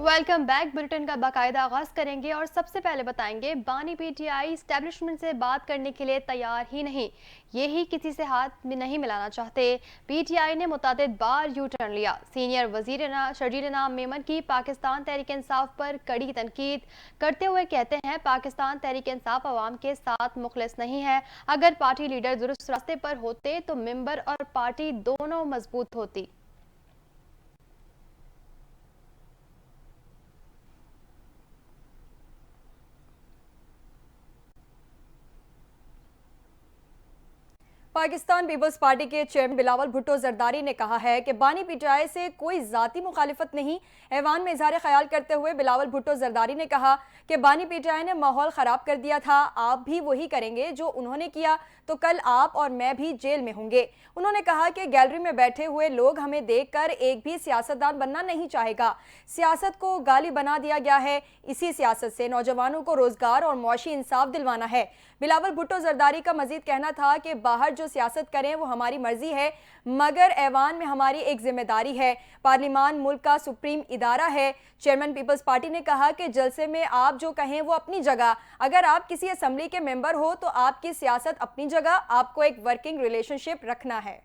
Welcome back. Bulletin का बाकायदा आगाज करेंगे और सबसे पहले बताएंगे बानी पीटीआई स्टैब्लिशमेंट से बात करने के लिए तैयार ही नहीं, ये ही किसी से हाथ में नहीं मिलाना चाहते। पीटीआई ने मुतादिद बार यू टर्न लिया। सीनियर वजीर शर्जील इनाम मेमन की पाकिस्तान तहरीक इंसाफ पर कड़ी तनकीद करते हुए कहते हैं पाकिस्तान तहरीक इंसाफ अवाम के साथ मुखलिस नहीं है। अगर पार्टी लीडर दुरुस्त रास्ते पर होते तो मेंबर और पार्टी दोनों मजबूत होती। पाकिस्तान पीपल्स पार्टी के चेयरमैन बिलावल भुट्टो जरदारी ने कहा है कि बानी पीटीआई से कोई जाती मुखालिफत नहीं। ऐवान में इजहार ख्याल करते हुए बिलावल भुट्टो जरदारी ने कहा कि बानी पीटीआई ने माहौल ख़राब कर दिया था, आप भी वही करेंगे जो उन्होंने किया तो कल आप और मैं भी जेल में होंगे। उन्होंने कहा कि गैलरी में बैठे हुए लोग हमें देखकर एक भी सियासतदान बनना नहीं चाहेगा। सियासत को गाली बना दिया गया है, इसी सियासत से नौजवानों को रोजगार और मुआशी इंसाफ दिलवाना है। बिलावल भुट्टो जरदारी का मजीद कहना था कि बाहर जो सियासत करें वो हमारी मर्जी है, मगर ऐवान में हमारी एक जिम्मेदारी है। पार्लिमान मुल्क का सुप्रीम इदारा है। चेयरमैन पीपल्स पार्टी ने कहा कि जलसे में आप जो कहें वो अपनी जगह, अगर आप किसी असम्बली के मेंबर हो तो आपकी सियासत अपनी जगह, आपको एक वर्किंग रिलेशनशिप रखना है।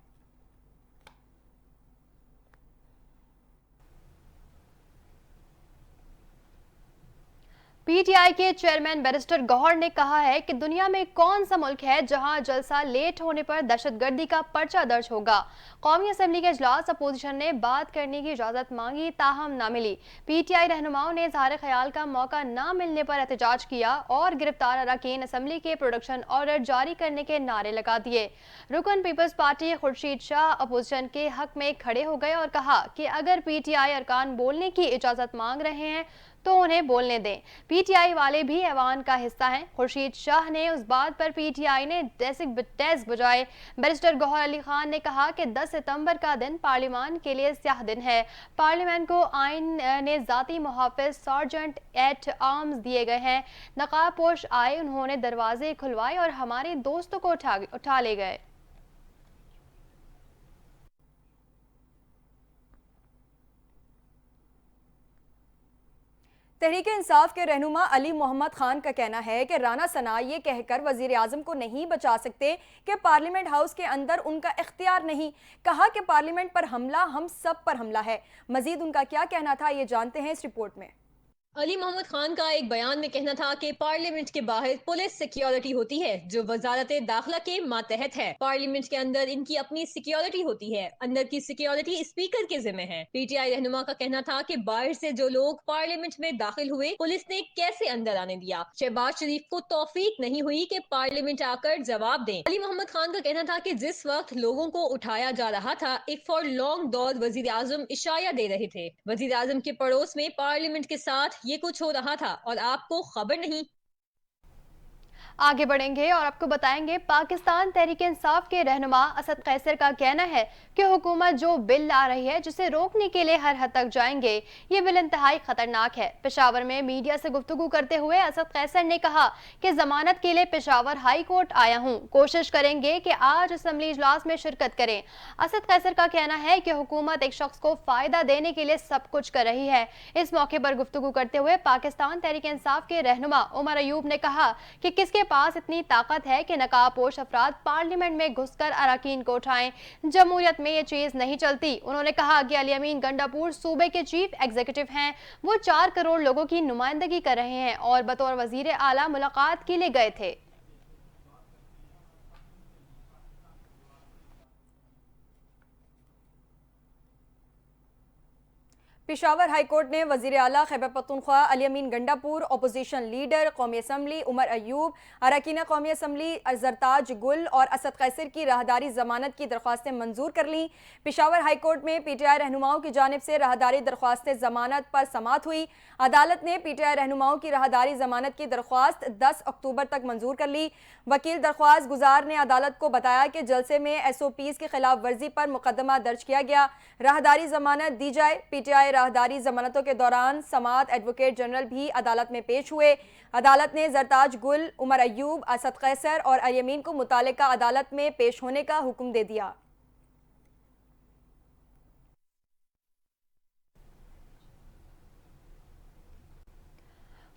पीटीआई के चेयरमैन बैरिस्टर गौहर ने कहा है कि दुनिया में कौन सा मुल्क है जहां जलसा लेट होने पर दहशतगर्दी का पर्चा दर्ज होगा। कौमी असेंबली के इजलास अपोजिशन ने बात करने की इजाजत मांगी, ताहम ना मिली। पीटीआई रहनुमाओं ने इजहार ख्याल का मौका ना मिलने पर एहतजाज किया और गिरफ्तार अरकान असेंबली के प्रोडक्शन ऑर्डर जारी करने के नारे लगा दिए। रुकन Peoples Party Khursheed Shah opposition के हक में खड़े हो गए और कहा कि अगर पीटीआई अरकान बोलने की इजाजत मांग रहे हैं तो उन्हें बोलने दें। पीटीआई वाले भी ऐवान का हिस्सा हैं। खुर्शीद शाह ने उस बात पर पीटीआई ने डेस्क बजाए। बैरिस्टर गौहर अली खान ने कहा कि 10 सितंबर का दिन पार्लियामान के लिए स्याह दिन है। पार्लियामेंट को आइन ने जाती मुहाफिज सार्जेंट एट आर्म्स दिए गए हैं। नकाबपोश आए, उन्होंने दरवाजे खुलवाए और हमारे दोस्तों को उठा ले गए। तहरीक इंसाफ के रहनुमा अली मोहम्मद खान का कहना है कि राना सना ये कहकर वजीर आजम को नहीं बचा सकते कि पार्लियामेंट हाउस के अंदर उनका इख्तियार नहीं। कहा कि पार्लियामेंट पर हमला हम सब पर हमला है। मजीद उनका क्या कहना था ये जानते हैं इस रिपोर्ट में। अली मोहम्मद खान का एक बयान में कहना था कि पार्लियामेंट के बाहर पुलिस सिक्योरिटी होती है जो वजारत दाखिला के मातहत है। पार्लियामेंट के अंदर इनकी अपनी सिक्योरिटी होती है, अंदर की सिक्योरिटी स्पीकर के जिम्मे है। पीटीआई रहनुमा का कहना था कि बाहर से जो लोग पार्लियामेंट में दाखिल हुए पुलिस ने कैसे अंदर आने दिया। शहबाज शरीफ को तौफीक नहीं हुई कि पार्लियामेंट आकर जवाब दें। अली मोहम्मद खान का कहना था कि जिस वक्त लोगों को उठाया जा रहा था एक फॉर लॉन्ग दौर वजीर आजम इशाया दे रहे थे। वजीर आजम के पड़ोस में पार्लियामेंट के साथ ये कुछ हो रहा था और आपको खबर नहीं। आगे बढ़ेंगे और आपको बताएंगे पाकिस्तान तहरीक इंसाफ के रहनुमा असद कैसर का कहना है कि हुकूमत जो बिल ला रही है जिसे रोकने के लिए हर हद तक जाएंगे। ये बिल इंतहाई खतरनाक है। पेशावर में मीडिया से गुफ्तगू करते हुए असद कैसर ने कहा कि जमानत के लिए पेशावर हाई कोर्ट आया हूँ, कोशिश करेंगे कि आज असेंबली इजलास में शिरकत करें। असद कैसर का कहना है कि हुकूमत एक शख्स को फायदा देने के लिए सब कुछ कर रही है। इस मौके पर गुफ्तगू करते हुए पाकिस्तान तहरीक इंसाफ के रहनुमा उमर अयूब ने कहा कि किसके पास इतनी ताकत है कि नकाबपोश अफराद पार्लियामेंट में घुसकर अरकान को उठाएं। जमहूरियत में ये चीज नहीं चलती। उन्होंने कहा कि अली अमीन गंडापुर सूबे के चीफ एग्जीक्यूटिव हैं, वो 4 करोड़ लोगों की नुमाइंदगी कर रहे हैं और बतौर वजीर आला मुलाकात के लिए गए थे। पेशावर हाई कोर्ट ने वजीर आला खैबर पख्तूनख्वा अली अमीन गंडापुर, अपोजिशन लीडर कौमी असम्बली उमर अयूब, अरकान कौमी असम्बली जरताज गुल और असद कैसर की राहदारी जमानत की दरख्वास्तें मंजूर कर लीं। पेशावर हाई कोर्ट में पीटीआई रहनुमाओं की जानिब से राहदारी दरख्वास्तें जमानत पर समात हुई। अदालत ने पीटीआई रहनुमाओं की राहदारी जमानत की दरख्वास्त 10 अक्टूबर तक मंजूर कर ली। वकील दरख्वास्त गुजार ने अदालत को बताया कि जलसे में SOPs की खिलाफ वर्जी पर मुकदमा दर्ज किया गया, राहदारी जमानत दी जाए। पीटीआई राहदारी जमानतों के दौरान समात एडवोकेट जनरल भी अदालत में पेश हुए। अदालत ने जरताज गुल, उमर अयूब, असद कैसर और अली अमीन को मुतालिका अदालत में पेश होने का हुक्म दे दिया।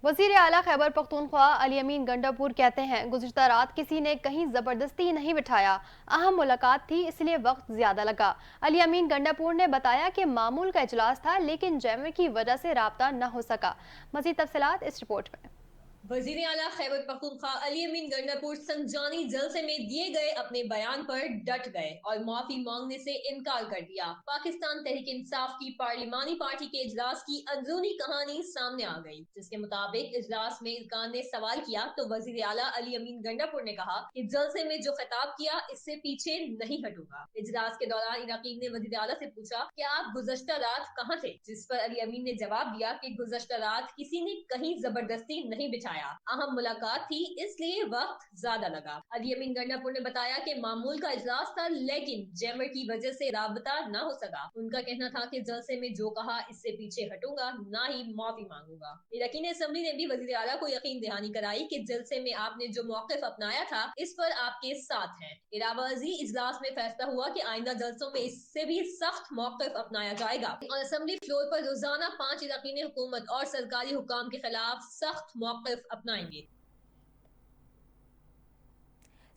वजीर आला खैबर पख्तूनख्वा अली अमीन गंडापुर कहते हैं, गुज़िश्ता रात किसी ने कहीं ज़बरदस्ती नहीं बिठाया, अहम मुलाकात थी इसलिए वक्त ज़्यादा लगा। अली अमीन गंडापुर ने बताया कि मामूल का इजलास था लेकिन जैमर की वजह से राब्ता न हो सका। मज़ीद तफसीलात इस रिपोर्ट में। वजीर आला खैबर पख्तूनख्वा अली अमीन गंडापुर संजानी जलसे में दिए गए अपने बयान पर डट गए और माफी मांगने से इनकार कर दिया। पाकिस्तान तहरीक इंसाफ की पार्लिमानी पार्टी के इजलास की अंदरूनी कहानी सामने आ गई, जिसके मुताबिक इजलास में इरकान ने सवाल किया तो वजीर आला अली अमीन गंडापुर ने कहा कि जलसे में जो खिताब किया इससे पीछे नहीं हटूंगा। इजलास के दौरान इराकीन ने वजीर आला से पूछा कि आप गुज़श्ता रात कहाँ थे, जिस पर अली अमीन ने जवाब दिया कि गुज़श्ता रात किसी ने कहीं जबरदस्ती नहीं बिछाया, अहम मुलाकात थी इसलिए वक्त ज्यादा लगा। अली अमीन गंडापुर ने बताया कि मामूल का इजलास था लेकिन जैमर की वजह से राबता न हो सका। उनका कहना था कि जलसे में जो कहा इससे पीछे हटूंगा, ना ही माफी मांगूंगा। इरकीन असम्बली ने भी वजीर आला को यकीन दहानी कराई कि जलसे में आपने जो मौक़िफ़ अपनाया था इस पर आपके साथ हैं। इलावाजी इजलास में फैसला हुआ कि आइंदा जलसों में इससे भी सख्त मौक़िफ़ अपनाया जाएगा और असम्बली फ्लोर पर रोजाना 5 इराकीन हुकूमत और सरकारी हुकाम के खिलाफ सख्त मौक़िफ़ अपनाएंगे।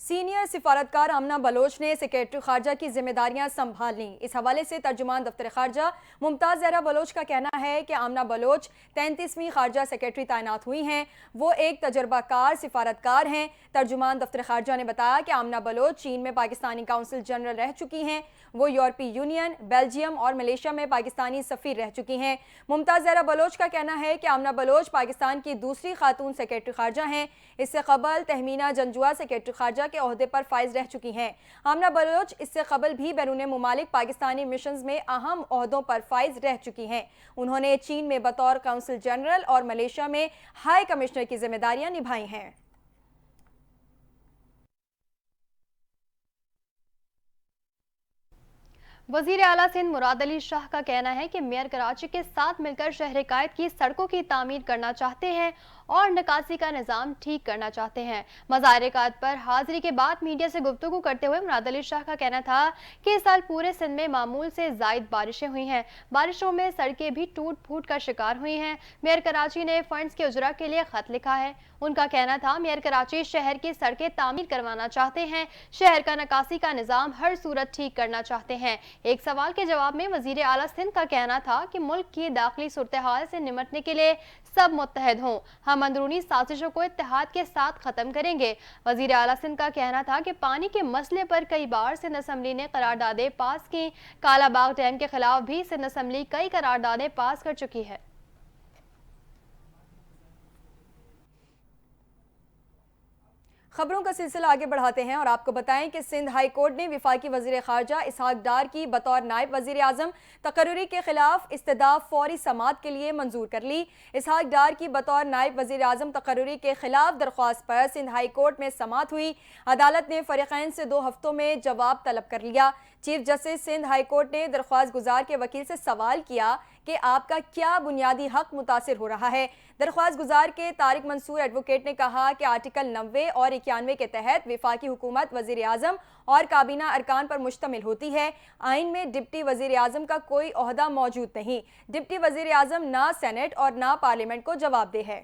सीनियर सिफारतकार आमना बलोच ने सेक्रेटरी खारजा की जिम्मेदारियां संभाल लीं। इस हवाले से तर्जुमान दफ्तर खारजा मुमताज़ ज़हरा बलोच का कहना है कि आमना बलोच 33वीं खारजा सेक्रेटरी तैनात हुई हैं। वो एक तजर्बाकार सिफारतकार हैं। तर्जुमान दफ्तर खारजा ने बताया कि आमना बलोच चीन में पाकिस्तानी काउंसिल जनरल रह चुकी हैं। वो यूरोपीय यूनियन, बेल्जियम और मलेशिया में पाकिस्तानी सफ़ीर रह चुकी हैं। मुमताज़ ज़हरा बलोच का कहना है कि आमना बलोच पाकिस्तान की दूसरी खातून सेक्रेटरी खारजा हैं। इससे कबल तहमीना जंजुआ सेक्रेटरी खारजा के ओहदे पर फाइज रह चुकी हैं। आमना बलोच इससे कबल भी बैरून मुमालिक पाकिस्तानी मिशंस में अहम ओहदों पर फाइज रह चुकी हैं। उन्होंने चीन में बतौर काउंसिल जनरल और मलेशिया में हाई कमिश्नर की जिम्मेदारियां निभाई हैं। वजीर आला सिंध मुराद अली शाह का कहना है कि मेयर कराची के साथ मिलकर शहर कायद की सड़कों की तामीर करना चाहते हैं और निकासी का निज़ाम ठीक करना चाहते हैं। मज़ार कायद पर हाजिरी के बाद मीडिया से गुफ्तगू करते हुए मुराद अली शाह का कहना था कि इस साल पूरे सिंध में मामूल से ज़ायद बारिशें हुई हैं। बारिशों में सड़कें भी टूट फूट का शिकार हुई हैं। मेयर कराची ने फंड्स के उजरा के लिए खत लिखा है। उनका कहना था मेयर कराची शहर की सड़कें तामीर करवाना चाहते हैं, शहर का निकासी का निज़ाम हर सूरत ठीक करना चाहते हैं। एक सवाल के जवाब में वजीर आला सिंध का कहना था कि मुल्क की दाखिली सूरत हाल से निमटने के लिए सब मुत्तहद हों, हम अंदरूनी साजिशों को इत्तेहाद के साथ खत्म करेंगे। वजीर आला सिंध का कहना था कि पानी के मसले पर कई बार सिंध असम्बली ने करारदादें पास की। कालाबाग डैम के खिलाफ भी सिंध असम्बली कई करारदादें पास कर चुकी है। खबरों का सिलसिला आगे बढ़ाते हैं और आपको बताएं कि सिंध हाई कोर्ट ने वफाकी वजीर खारजा इसहाक डार की बतौर नायब वजीर आजम तकर्री के खिलाफ इस्तदाफ फौरी समात के लिए मंजूर कर ली। इसहाक डार की बतौर नायब वजीर आजम तकर्री के खिलाफ दरख्वास्त पर सिंध हाई कोर्ट में समात हुई। अदालत ने फरीकैन से 2 हफ्तों में जवाब तलब कर लिया। Chief justice Sindh High Court ने दरख्वास्त गुजार के वकील से सवाल किया कि आपका क्या बुनियादी हक मुतासिर हो रहा है। दरख्वास्त गुजार के तारिक मंसूर एडवोकेट ने कहा कि आर्टिकल 90 और 91 के तहत वफाकी हुकूमत वजीर आजम और काबीना अरकान पर मुश्तमिल होती है। आइन में डिप्टी वजीर आजम का कोई ओहदा मौजूद नहीं। डिप्टी वजीर आजम ना सेनेट और ना पार्लियामेंट को जवाबदेह है।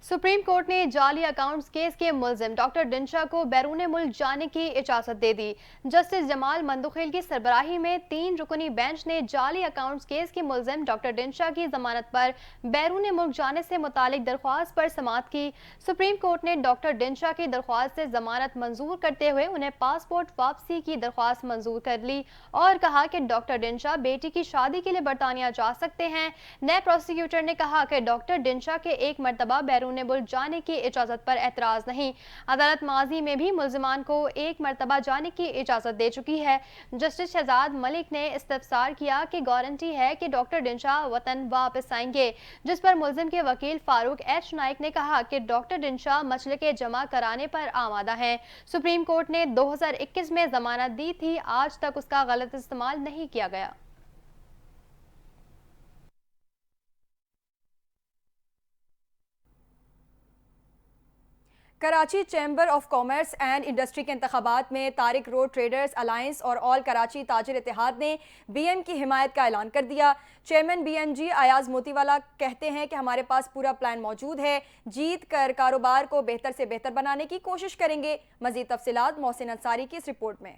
सुप्रीम कोर्ट ने जाली अकाउंट्स केस के मुल्जिम डॉक्टर डिंशा को बैरून मुल्क जाने की इजाजत दे दी। जस्टिस जमाल मंदुखेल की सरबराही में 3 रुकनी बेंच ने जाली अकाउंट्स केस के मुल्जिम डॉक्टर डिंशा की जमानत पर बैरून मुल्क जाने से मुतालिक दरख्वास्त पर समाअत की। सुप्रीम कोर्ट ने डॉक्टर डिंशा की दरख्वास्त से जमानत मंजूर करते हुए उन्हें पासपोर्ट वापसी की दरख्वास्त मंजूर कर ली और कहा कि डॉक्टर डिंशा बेटी की शादी के लिए बरतानिया जा सकते हैं। नए प्रोसिक्यूटर ने कहा कि डॉक्टर डिंशा के एक मरतबा बैरून मुल्क जाने की इजाजत पर एतराज नहीं। अदालत माजी में भी मुल्जिमान को एक मरतबा जाने की इजाजत दे चुकी है। जस्टिस शहजाद मलिक ने इस्तफसार किया कि गारंटी है कि डॉक्टर डिंशा वतन वापस आएंगे, जिस पर मुल्जिम के वकील फारूक एच नाइक ने कहा कि डॉक्टर डिंशा मसलके जमा कराने पर आमादा हैं। सुप्रीम कोर्ट ने 2021 में जमानत दी थी, आज तक उसका गलत इस्तेमाल नहीं किया गया। Karachi chamber of commerce and industry کے انتخابات میں طارق روڈ ٹریڈرز الائنس اور آل کراچی تاجر اتحاد نے بی ایم کی حمایت کا اعلان کر دیا۔ Chairman B M G Ayaz Motiwala کہتے ہیں کہ ہمارے پاس پورا پلان موجود ہے، جیت کر کاروبار کو بہتر سے بہتر بنانے کی کوشش کریں گے۔ مزید تفصیلات محسن انصاری کی اس رپورٹ میں۔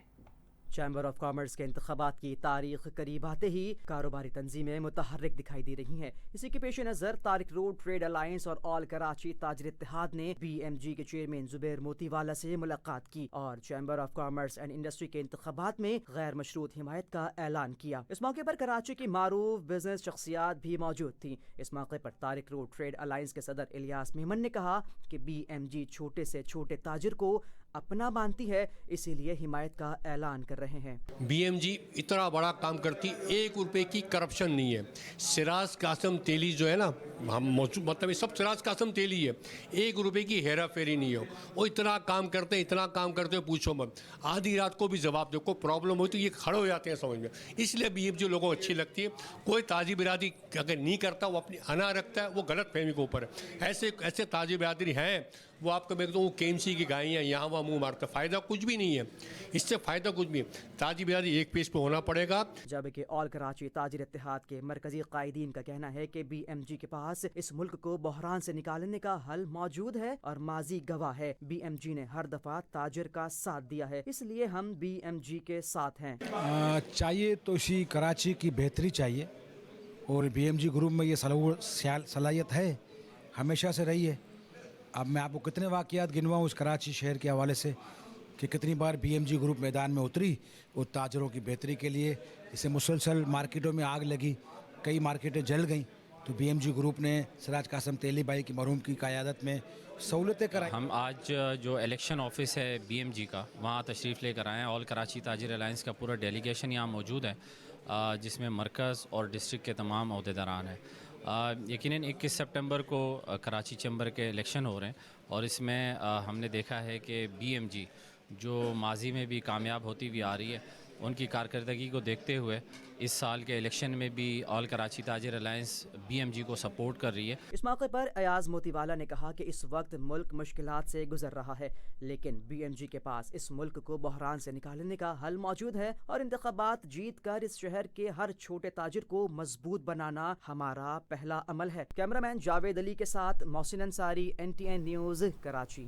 چیمبر آف کامرس کے انتخابات کی تاریخ قریب آتے ہی کاروباری تنظیمیں متحرک دکھائی دے رہی ہیں۔ اسی کے پیش نظر طارق روڈ ٹریڈ الائنس اور آل کراچی تاجر اتحاد نے بی ایم جی کے چیئرمین زبیر موتی والا سے ملاقات کی اور chamber of commerce and industry کے انتخابات میں غیر مشروط حمایت کا اعلان کیا۔ اس موقع پر کراچی کی معروف بزنس شخصیات بھی موجود تھیں۔ اس موقع پر طارق روڈ ٹریڈ الائنس کے صدر الیاس میمن نے کہا کہ بی ایم جی چھوٹے سے چھوٹے تاجر کو اپنا مانتی ہے، اسی لیے حمایت کا اعلان کر رہے ہیں۔ بی ایم جی اتنا بڑا کام کرتی، 1 روپے کی کرپشن نہیں ہے۔ سراج قاسم تیلی جو ہے نا، ہم مطلب یہ سب سراج قاسم تیلی ہے، 1 روپے کی ہیرا پھیری نہیں ہو۔ وہ اتنا کام کرتے پوچھو مت، آدھی رات کو بھی جواب دو، کوئی پرابلم ہو تو یہ کھڑے ہو جاتے ہیں سمجھ میں۔ اس لیے بی ایم جی لوگوں کو اچھی لگتی ہے۔ کوئی تاجر برادری اگر نہیں کرتا، وہ اپنی انا رکھتا ہے، وہ غلط فہمی کے اوپر ہے۔ ایسے تاجر برادری ہیں وہ آپ کو میں کہتا ہوں کے ایم سی کی گائیں ہیں، یہاں وہاں منہ مارتا، فائدہ کچھ بھی نہیں ہے، اس سے فائدہ کچھ بھی ہے۔ تاجر برادری ایک پیج پہ ہونا پڑے گا۔ جبکہ آل کراچی تاجر اتحاد کے مرکزی قائدین کا کہنا ہے کہ بی ایم جی کے پاس اس ملک کو بحران سے نکالنے کا حل موجود ہے اور ماضی گواہ ہے۔ بی ایم جی نے ہر دفعہ تاجر کا ساتھ دیا ہے، اس لیے ہم بی ایم جی کے ساتھ ہیں۔ چاہیے تو اسی کراچی کی بہتری چاہیے، اور بی ایم جی گروپ میں یہ صلاحیت ہے، ہمیشہ سے رہی ہے۔ اب میں آپ کو کتنے واقعات گنواؤں اس کراچی شہر کے حوالے سے کہ کتنی بار بی ایم جی گروپ میدان میں اتری اور تاجروں کی بہتری کے لیے۔ اسے مسلسل مارکیٹوں میں آگ لگی، کئی مارکیٹیں جل گئیں، تو بی ایم جی گروپ نے سراج قاسم تیلی بھائی کی مرحوم کی قیادت میں سہولتیں کرائی۔ ہم آج جو الیکشن آفس ہے بی ایم جی کا، وہاں تشریف لے کر آئے ہیں۔ آل کراچی تاجر الائنس کا پورا ڈیلیگیشن یہاں موجود ہے، جس میں مرکز اور ڈسٹرکٹ کے تمام عہدیداران ہیں۔ یقیناً 21 سپٹمبر کو کراچی چیمبر کے الیکشن ہو رہے ہیں، اور اس میں ہم نے دیکھا ہے کہ بی ایم جی جو ماضی میں بھی کامیاب ہوتی ہوئی آ رہی ہے، ان کی کارکردگی کو دیکھتے ہوئے اس سال کے الیکشن میں بھی آل کراچی تاجر الائنس بی ایم جی کو سپورٹ کر رہی ہے۔ اس موقع پر ایاز موتی والا نے کہا کہ اس وقت ملک مشکلات سے گزر رہا ہے، لیکن بی ایم جی کے پاس اس ملک کو بحران سے نکالنے کا حل موجود ہے، اور انتخابات جیت کر اس شہر کے ہر چھوٹے تاجر کو مضبوط بنانا ہمارا پہلا عمل ہے۔ کیمرہ مین جاوید علی کے ساتھ محسن انصاری، NTN نیوز، کراچی۔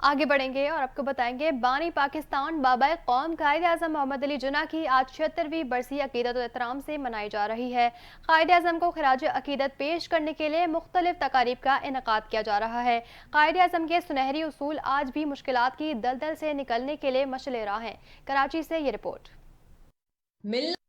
آگے بڑھیں گے اور آپ کو بتائیں گے، بانی پاکستان بابا قوم قائد اعظم محمد علی جناح کی آج 76ویں برسی عقیدت و احترام سے منائی جا رہی ہے۔ قائد اعظم کو خراج عقیدت پیش کرنے کے لیے مختلف تقاریب کا انعقاد کیا جا رہا ہے۔ قائد اعظم کے سنہری اصول آج بھی مشکلات کی دلدل سے نکلنے کے لیے مشعل راہ ہیں۔ کراچی سے یہ رپورٹ۔ ملت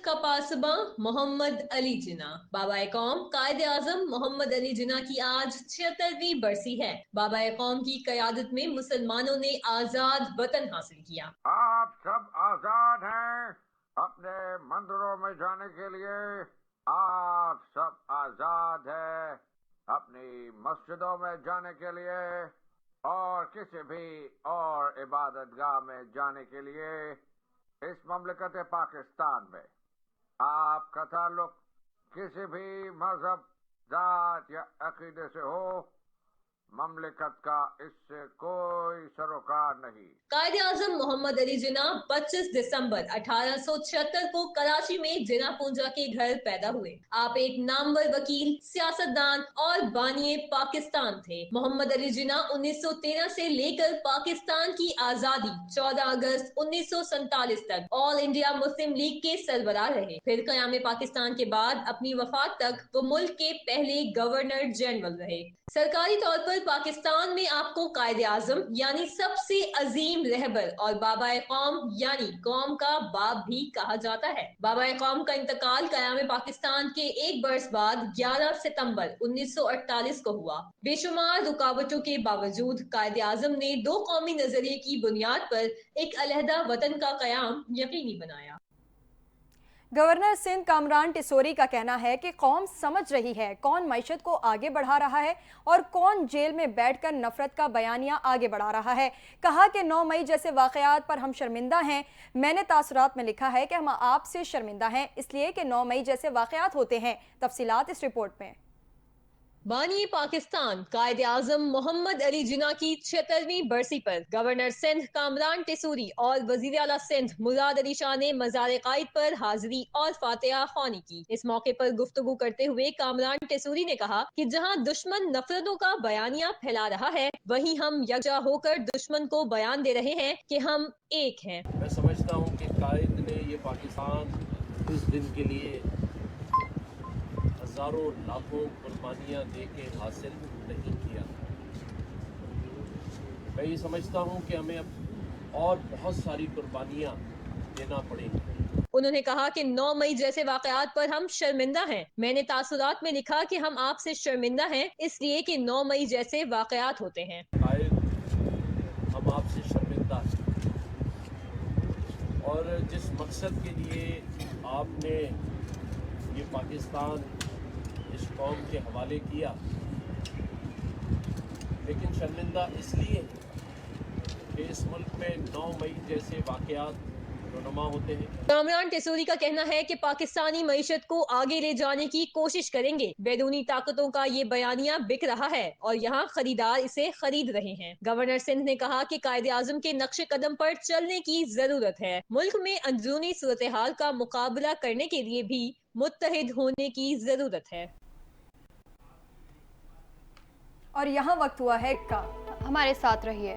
کا پاسباں محمد علی جناح، بابا قوم قائد اعظم محمد علی جناح کی آج 76ویں برسی ہے۔ بابا قوم کی قیادت میں مسلمانوں نے آزاد وطن حاصل کیا۔ آپ سب آزاد ہیں اپنے مندروں میں جانے کے لیے، آپ سب آزاد ہیں اپنی مسجدوں میں جانے کے لیے اور کسی بھی اور عبادت گاہ میں جانے کے لیے۔ اس مملکت پاکستان میں آپ کا تعلق کسی بھی مذہب، ذات یا عقیدے سے ہو، مملکت کا اس سے کوئی سروکار نہیں۔ قائد اعظم محمد علی جناح 25 دسمبر 1876 کو کراچی میں جناح پونجا کے گھر پیدا ہوئے۔ آپ ایک نامور وکیل، سیاستدان اور بانی پاکستان تھے۔ محمد علی جناح 1913 سے لے کر پاکستان کی آزادی 14 اگست 1947 تک آل انڈیا مسلم لیگ کے سربراہ رہے۔ پھر قیام پاکستان کے بعد اپنی وفات تک وہ ملک کے پہلے گورنر جنرل رہے۔ سرکاری طور پر پاکستان میں آپ کو قائد اعظم یعنی سب سے عظیم رہبر اور بابا قوم یعنی قوم کا باپ بھی کہا جاتا ہے۔ بابا قوم کا انتقال قیام پاکستان کے ایک برس بعد 11 ستمبر 1948 کو ہوا۔ بے شمار رکاوٹوں کے باوجود قائد اعظم نے 2 قومی نظریے کی بنیاد پر ایک علیحدہ وطن کا قیام یقینی بنایا۔ گورنر سندھ کامران ٹیسوری کا کہنا ہے کہ قوم سمجھ رہی ہے کون معیشت کو آگے بڑھا رہا ہے اور کون جیل میں بیٹھ کر نفرت کا بیانیہ آگے بڑھا رہا ہے۔ کہا کہ 9 مئی جیسے واقعات پر ہم شرمندہ ہیں۔ میں نے تاثرات میں لکھا ہے کہ ہم آپ سے شرمندہ ہیں، اس لیے کہ 9 مئی جیسے واقعات ہوتے ہیں۔ تفصیلات اس رپورٹ میں۔ बानी पाकिस्तान कायद आजम मोहम्मद अली जिन्ना की 76वीं बरसी पर गवर्नर सिंध कामरान टेसूरी और वजीर आला सिंध मुराद अली शाह ने मज़ार कायद पर हाजिरी और फातिहा ख्वानी की। इस मौके पर गुफ्तगू करते हुए कामरान टेसूरी ने कहा कि जहां दुश्मन नफरतों का बयानिया फैला रहा है, वहीं हम यकजा होकर दुश्मन को बयान दे रहे हैं कि हम एक हैं। मैं समझता हूँ कि कायद ने ये पाकिस्तान इस दिन के लिए हज़ारों लाखों कुर्बानियाँ दे के हासिल नहीं किया। मैं ये समझता हूँ कि हमें अब और बहुत सारी कुर्बानियाँ देना पड़ेगी। उन्होंने कहा कि 9 मई जैसे वाक़यात पर हम शर्मिंदा हैं। मैंने तासुरात में लिखा कि हम आपसे शर्मिंदा हैं इसलिए कि 9 मई जैसे वाक़यात होते हैं। कायद, हम आपसे शर्मिंदा हैं और जिस मकसद के लिए आपने ये पाकिस्तान इस कौम के हवाले किया, लेकिन शर्मिंदा इसलिए कि इस मुल्क में 9 मई जैसे वाक़यात रोनुमा होते हैं। कामरान टेसूरी का कहना है कि पाकिस्तानी मईशत को आगे ले जाने की कोशिश करेंगे। बैरूनी ताकतों का ये बयानिया बिक रहा है और यहाँ खरीदार इसे खरीद रहे हैं। गवर्नर सिंध ने कहा कि कायदे आजम के नक्शे कदम पर चलने की जरूरत है। मुल्क में अंदरूनी सूरत हाल का मुकाबला करने के लिए भी मुत्तहिद होने की जरूरत है। और यहाँ वक्त हुआ है का। हमारे साथ रहिए।